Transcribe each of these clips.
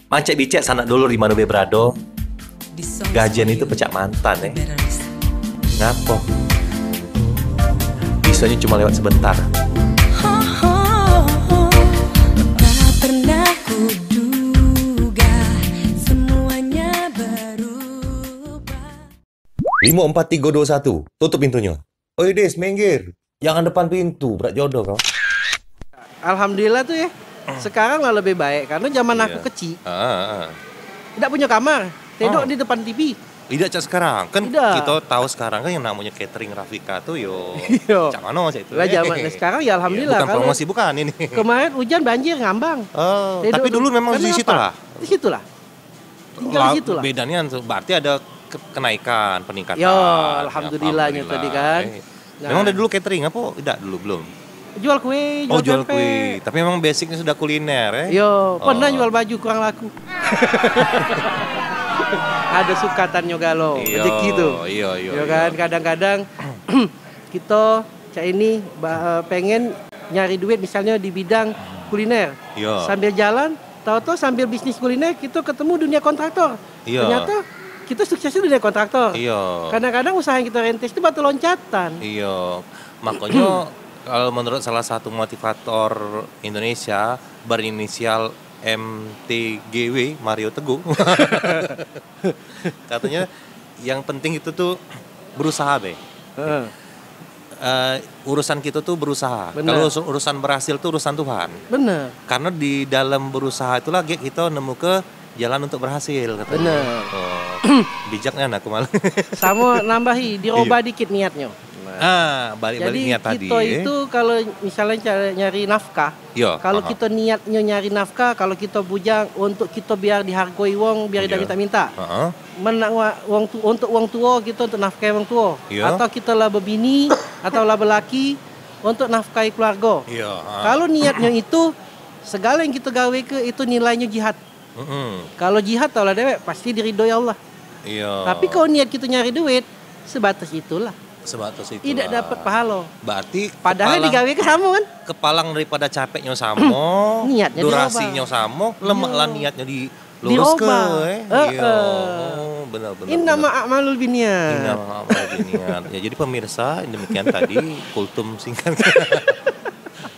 Mancek bicek sanak dulu di Mano Bebrado. Gajian itu pecah mantan ya. Ngapo? Bisanya cuma lewat sebentar. Tak pernah kuduga semuanya berubah. 54321, tutup pintunya. Oi Des, minggir. Jangan depan pintu, berat jodoh kau. Alhamdulillah tuh ya. Sekarang lah lebih baik karena zaman aku kecil tidak punya kamar, tidur di depan TV. Tidak cak sekarang kan Tidak. kita tahu sekarang kan yang namanya catering Rafika tuh yo. Yo. Cak mano cak itu. Lah zaman sekarang ya alhamdulillah. Bukan kalau promosi bukan ini. kemarin hujan banjir ngambang. Oh, Tidur tapi dulu memang di kenapa? situ lah. Di situ lah. Tinggal di situ lah. Bedanya berarti ada kenaikan, peningkatan. Yo, alhamdulillahnya tadi kan. Nah. Memang dari dulu catering apa? Tidak dulu belum. Jual kue, Oh, jual tempe. kue. Tapi memang basicnya sudah kuliner ya. Yo, pernah Oh. jual baju kurang laku. Ada sukatannya galo, rezeki tuh. Iya. Ya kan, kadang-kadang kita cak ini pengen nyari duit misalnya di bidang kuliner. Iya. Sambil jalan, tahu-tahu sambil bisnis kuliner kita ketemu dunia kontraktor. Iya. Ternyata kita suksesnya dunia kontraktor. Iya. Kadang-kadang usaha yang kita rintis itu batu loncatan. Iya. Makanya kalau menurut salah satu motivator Indonesia berinisial MTGW, Mario Teguh. Katanya yang penting itu tuh berusaha, Be. Heeh. Urusan kita tuh berusaha. Benar. Kalau urusan berhasil tuh urusan Tuhan. Bener. Karena di dalam berusaha itulah kita nemu ke jalan untuk berhasil katanya. Bener. Oh, bijaknya anakku malah. Sama nambahi, dirubah dikit niatnya. Balik-balik Jadi niat tadi. kita itu kalau misalnya nyari nafkah, Iya, kalau aha. kita niatnya nyari nafkah, kalau kita bujang untuk kita biar dihargai wong, biar tidak Iya. minta-minta. Heeh. Untuk wong tua kita untuk nafkahi wong tua. Iya. Atau kita lah berbini atau lah belaki untuk nafkahi keluarga. Iya. Kalau niatnya itu segala yang kita gawe ke itu nilainya jihad. Kalau jihad taulah dewek pasti diridhoi Allah. Iya. Tapi kalau niat kita nyari duit sebatas itulah. Sebatas itu. Tidak dapat pahala. Berarti Padahal digawe ke sama kan? kepalang daripada capeknya sama, Niatnya durasinya sama, lemak lah niatnya dilurus ke. Diubah. Iya. Oh, benar. Inna ma'amalul biniyat. Inna niat. Ya, jadi pemirsa demikian tadi kultum singkat.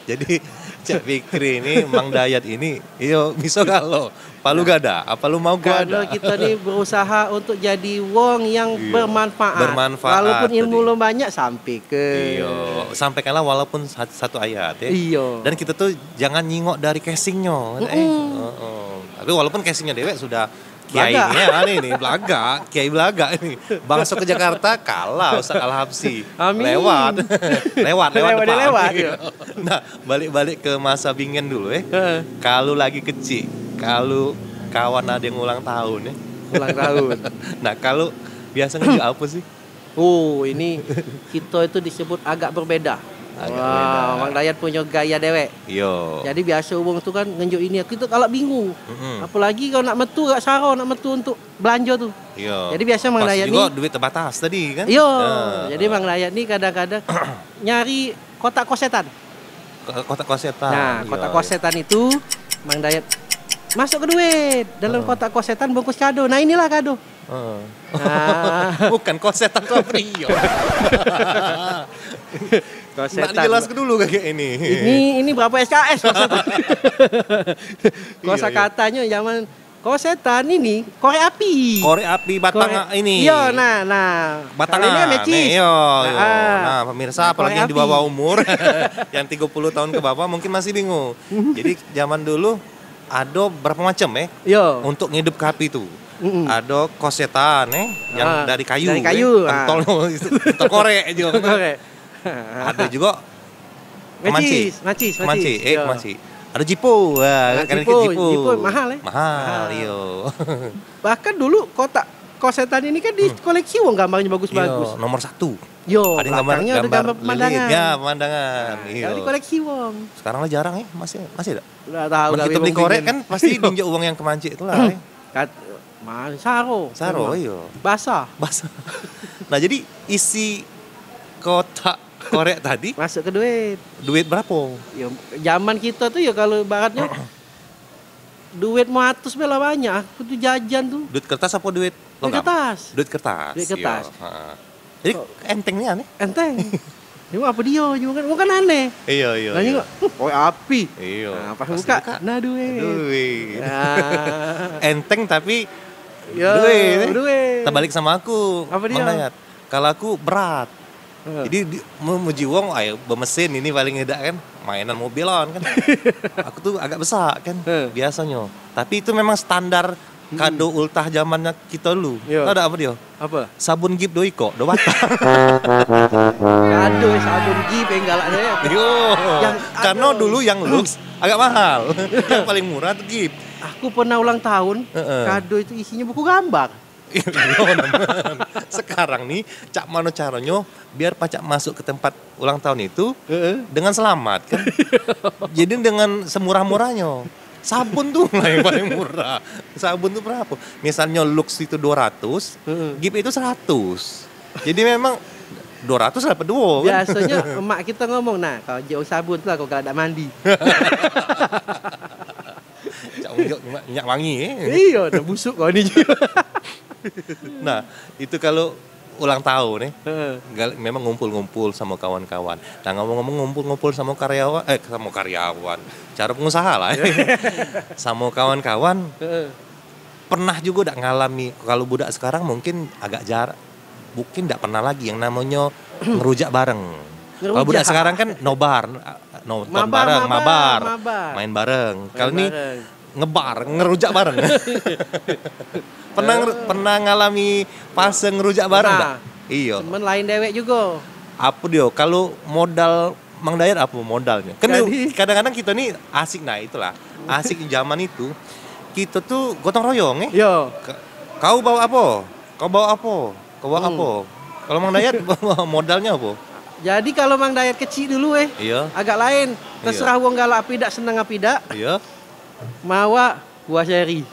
Jadi Cak Fikri ini, Mang Dayat ini, iyo bisa kalau palu gada, apa lu mau gua Kalau ada? kita nih berusaha untuk jadi wong yang Iya. bermanfaat. Bermanfaat Walaupun ilmu tadi. lo banyak sampai ke. Iyo, sampaikanlah walaupun satu ayat ya. Iyo. Dan kita tuh jangan nyingok dari casingnya. Tapi walaupun casingnya dewek sudah kiainya ini belaga, kiai belaga ini. Bangsa ke Jakarta kalah Ustaz Al-Habsi. Amin. Lewat depan. Lewat, Iya. iya. Nah, balik ke masa bingen dulu ya. Heeh. Kalau lagi kecil, kalau kawan ada yang ulang tahun ya. Ulang tahun. Nah, kalau biasanya juga apa sih? Oh, ini kita itu disebut agak berbeda. Agak Wah, berbeda. Mang Dayat punya gaya dewek. Yo. Jadi biasa wong tuh kan ngenjuk ini kita kalau bingung. Mm-mm. Apalagi kalau nak metu gak saro nak metu untuk belanja tuh. Iya. Jadi biasa Mang Pas Dayat juga nih. duit terbatas tadi kan? Iya. Nah, Jadi Mang Dayat nih kadang-kadang nyari kotak kosetan. kotak kosetan. Nah, Iya, kotak iya. kosetan itu Mang Dayat masuk ke duit dalam kotak kosetan bungkus kado. Nah, inilah kado. Heeh. Nah, Bukan kosetan tuh apa iya. Nak kosetan. dijelaskan dulu kayak ini. Ini berapa SKS kosetan? Kosa Iya. katanya zaman kosetan ini korek api. Korek api batang ini. Iya, nah. Batangan. Kalau ini kan mecis. Iya. Nah, Nah, pemirsa apalagi korek yang di api. bawah umur yang 30 tahun ke bawah mungkin masih bingung. Jadi zaman dulu ada berapa macam Iya. untuk ngidup api itu. Ada kosetan yang dari kayu. Dari kayu, Pentol pentol korek juga. Korek. Ada juga kemanci. Macis. Kemanci. Ada jipo. Wah, kan Jipo mahal ya. Mahal, iya. Bahkan dulu kotak kosetan ini kan dikoleksi wong gambarnya bagus-bagus. Iya, nomor 1. Yo, Ada yang belakangnya ada gambar pemandangan. lilin. Ya, pemandangan. Iya. Kalau dikoleksi wong. Sekarang lah jarang ya, masih ada. Udah tahu Kita beli korek kan pasti ninjau uang yang kemanci itu lah. Saro. Saro, Memang. iya. Basah. Basah. Nah, jadi isi kotak korek tadi Masuk ke duit. duit berapa? Ya, zaman kita tuh ya kalau baratnya duit 100 bela banyak. Aku tuh jajan tuh. Duit kertas apa duit Duit logam? kertas. Duit kertas. Duit kertas. Iya, heeh. Jadi entengnya aneh. Enteng. Ini apa dia? Bukan aneh. Iya, iya. Nah, ini iya. kok, oh api. Iya. Nah, pas Pas buka, buka, nah duit. Duit. Nah, Enteng tapi yo, duit. duit. Terbalik sama aku. Apa dia? Mang Dayat. Kalau aku berat. Jadi mau muji wong ayo bemesin ini paling tidak kan mainan mobilan kan. Aku tuh agak besar kan biasanya. Tapi itu memang standar kado ultah zamannya kita dulu. Iya. Tahu ada apa dia? Apa? Sabun Gip Doiko, do batang. Aduh, sabun Gip yang galak saya. Yo. Yang Karena aduh. dulu yang Lux agak mahal. Yang paling murah tuh Gip. Aku pernah ulang tahun, kado itu isinya buku gambar. Iya, teman. Sekarang nih cak mano caranya biar pacak masuk ke tempat ulang tahun itu dengan selamat kan. Jadi dengan semurah-murahnya. Sabun tuh lah yang paling murah. Sabun tuh berapa? Misalnya Lux itu 200, Gip itu 100. Jadi memang 200 dapat dua kan. Biasanya emak kita ngomong, nah kalau jauh sabun tuh lah kalau ada mandi. Cak minyak wangi Iya, udah busuk kau ini juga. Nah, itu kalau ulang tahun memang ngumpul-ngumpul sama kawan-kawan. Nah, ngomong-ngomong ngumpul-ngumpul sama karyawan, cara pengusaha lah. Sama kawan-kawan, pernah juga udah ngalami, kalau budak sekarang mungkin agak mungkin tidak pernah lagi yang namanya ngerujak bareng. Kalau budak sekarang kan nobar, nonton bareng, mabar, main bareng. Kalau ini ngerujak bareng. Pernah ngalami fase ngerujak bareng enggak? Iya. Cuman lain dewek juga. Apa dia? Kalau modal Mang Dayat apa modalnya? Kan Jadi- kadang-kadang kita nih asik, nah itulah. Asik zaman itu kita tuh gotong royong Yo. Kau bawa apa? Kau bawa apa? Kau bawa apa? Kalau Mang Dayat bawa modalnya apa? Jadi kalau Mang Dayat kecil dulu Iya. agak lain. Terserah wong galak apidak seneng apidak. Iya. Mawa buah seri.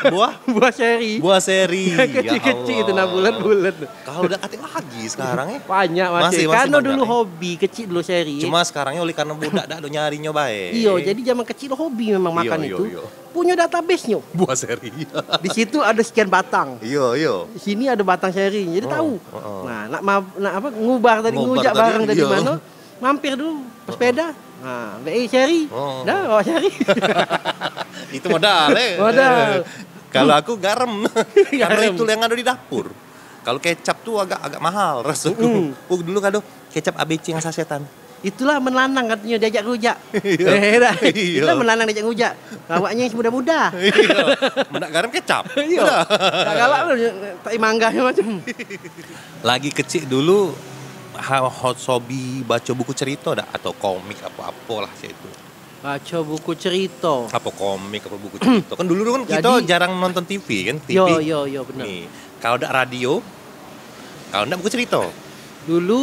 Buah seri. buah seri. Kecil-kecil itu nah bulat-bulat. Kalau udah katik lagi sekarang ya. Banyak Masih masih. Karena banyak, dulu ya? hobi kecil dulu seri. Cuma sekarangnya oleh karena budak dak do nyarinya baik. Iya, jadi zaman kecil hobi memang makan Iya, itu. iya. Punya database-nya. Buah seri. Di situ ada sekian batang. Iya. Di sini ada batang seri. Jadi tahu. oh. Nah, ngubar tadi Ngubar ngujak tadi, bareng dari iya. mana? Mampir dulu pesepeda. Nah, BI seri. Oh. Dah bawa seri. Itu modal Modal. Kalau aku garam. Karena Garam. itu yang ada di dapur. Kalau kecap tuh agak mahal rasanya. Dulu kado kecap ABC yang sasetan. Itulah melanang katanya diajak rujak. Iya. Itulah melanang diajak rujak. Awaknya yang muda-muda. Iya. Mendak garam kecap. Iya. Udah. Tak galak lu tak manggahnya macam. Lagi kecil dulu hot hobi baca buku cerita dah atau komik apa-apa lah itu. Baca buku cerita. Apa komik apa buku cerita. Kan dulu kan kita Jadi- jarang nonton TV kan, TV. Yo benar. Nih, kalau ada radio, kalau enggak buku cerita. Dulu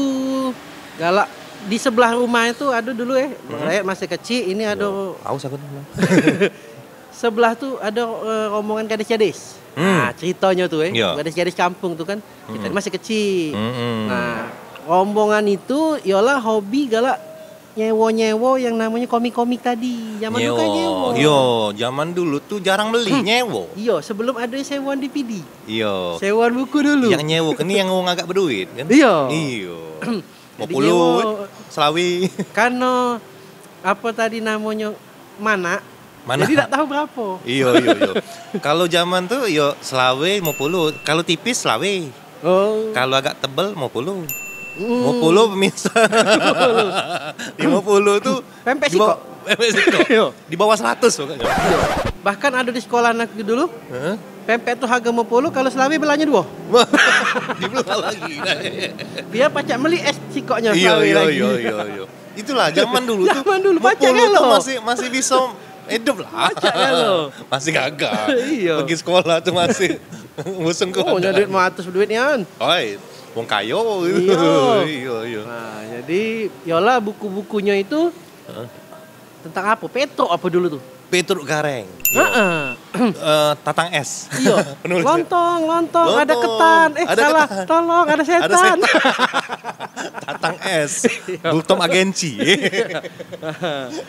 galak di sebelah rumah itu ada dulu Rakyat masih kecil ini ada Aus aku. sebelah tuh ada rombongan gadis-gadis. Nah, ceritanya tuh Iya. gadis-gadis kampung tuh kan. Kita masih kecil. Mm-mm. Nah, rombongan itu ialah hobi galak nyewo-nyewo yang namanya komik-komik tadi. Zaman dulu kan nyewo. Yo, zaman dulu tuh jarang beli nyewo. Iya, sebelum ada sewaan DVD. Iya. Sewaan buku dulu. Yang nyewo kan yang ngomong agak berduit kan? Iya. Iya. Mau Jadi puluh, nyewo. Selawi. Karena apa tadi namanya mana? Mana? Jadi tak tahu berapa. Iya. Kalau zaman tuh yo Selawi mau puluh. Kalau tipis Selawi. Oh. Kalau agak tebel mau puluh. Mau puluh pemirsa. 50 tuh Pempek di bawah- siko. Pempek siko. Iya. Di bawah 100 pokoknya. Bahkan ada di sekolah anak dulu, Hah? pempek tuh harga 50, kalau Selawi belanja 2. Dibelah lagi. Dia pacak beli es sikoknya Iya. Selawi lagi. Itulah zaman dulu tuh. Zaman dulu, pacak 50 kan tuh lo? masih bisa hidup lah. Pacak kan lo? Masih gagah. Iya. Pergi sekolah tuh masih musung ke. Oh, nyari duit 100 duitnya kan. Oi, wong kayo gitu. Iya. Nah, jadi yola buku-bukunya itu tentang apa? Petro apa dulu tuh? Petruk Gareng. Heeh. Tatang es. Iya. Penulisnya. Lontong, ada ketan. Ada Salah. ketan. Tolong, ada setan. Ada setan. Tatang es, Bultom agensi.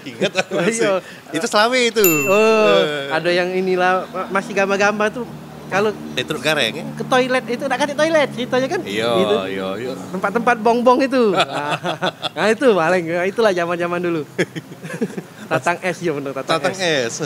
Ingat aku masih. Iya. Itu Selawe itu. Oh, ada yang inilah masih gambar-gambar tuh kalau Petruk Gareng ya? ke toilet itu nak ke toilet ceritanya kan? Iya, Gitu. iya. Tempat-tempat bongbong itu. Nah, itu paling itulah zaman-zaman dulu. Tatang es ya bener Tatang es.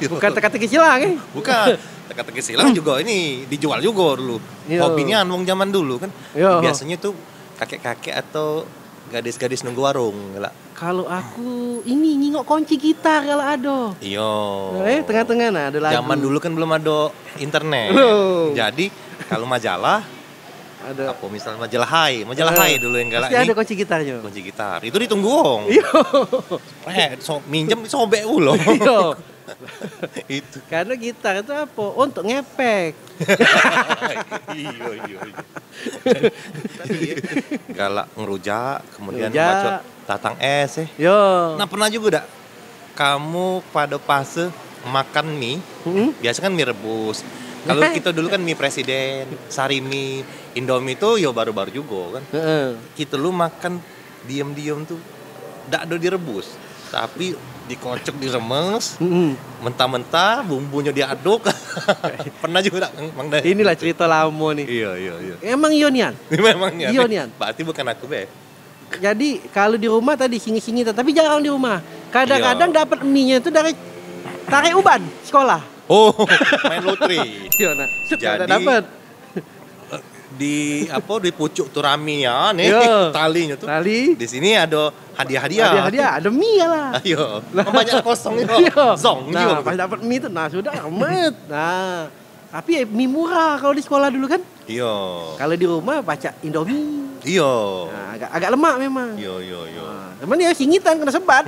Bukan teka-teki silang eh. Bukan. Teka-teki silang juga ini dijual juga dulu. Iya. Hobinya wong zaman dulu kan. Iya. Biasanya tuh kakek-kakek atau gadis-gadis nunggu warung. Gila. Kalau aku ini nyingok kunci gitar kalau ada. Iya. Tengah-tengah nah ada lagu. Zaman dulu kan belum ada internet. Loh. Jadi kalau majalah Ada. apa misalnya majalah Hai dulu yang galak Pasti ada ini kunci gitarnya. kunci gitar. Itu ditunggu wong. Iya. Minjem sobek ulo. Iya. Itu. Karena gitar itu apa? Untuk ngepek. Iya. Tadi ya, galak ngerujak, kemudian Ngerujak. bacot tatang es Yo. Nah pernah juga dak kamu pada fase makan mie, biasa kan mie rebus. Kalau kita dulu kan mie presiden, sari mie, Indomie itu ya baru-baru juga kan. Kita lu makan diam-diam tuh ndak ada direbus, tapi dikocok diremes, mentah-mentah bumbunya diaduk. Pernah juga dak Mang Day? Inilah cerita lama nih. Iya. Emang Ionian. Memangnya. Iya, Nian. Berarti bukan aku be. Jadi kalau di rumah tadi singi-singi tapi jarang di rumah. Kadang-kadang dapat mie-nya itu dari tarik uban sekolah. Oh, main lotre. Iya nak. Jadi, Dapat. Di pucuk tuh raminya nih Iya. talinya tuh. Tali. Di sini ada hadiah-hadiah. Hadiah, ada mie lah. Ayo, banyak kosong itu. Iya. Zong Nah, juga. pas dapat mie itu, nah sudah amat. Nah, tapi mie murah kalau di sekolah dulu kan. Iya. Kalau di rumah baca Indomie. Iya. Nah, agak lemak memang. Iya. Nah, teman ya singitan kena sebat.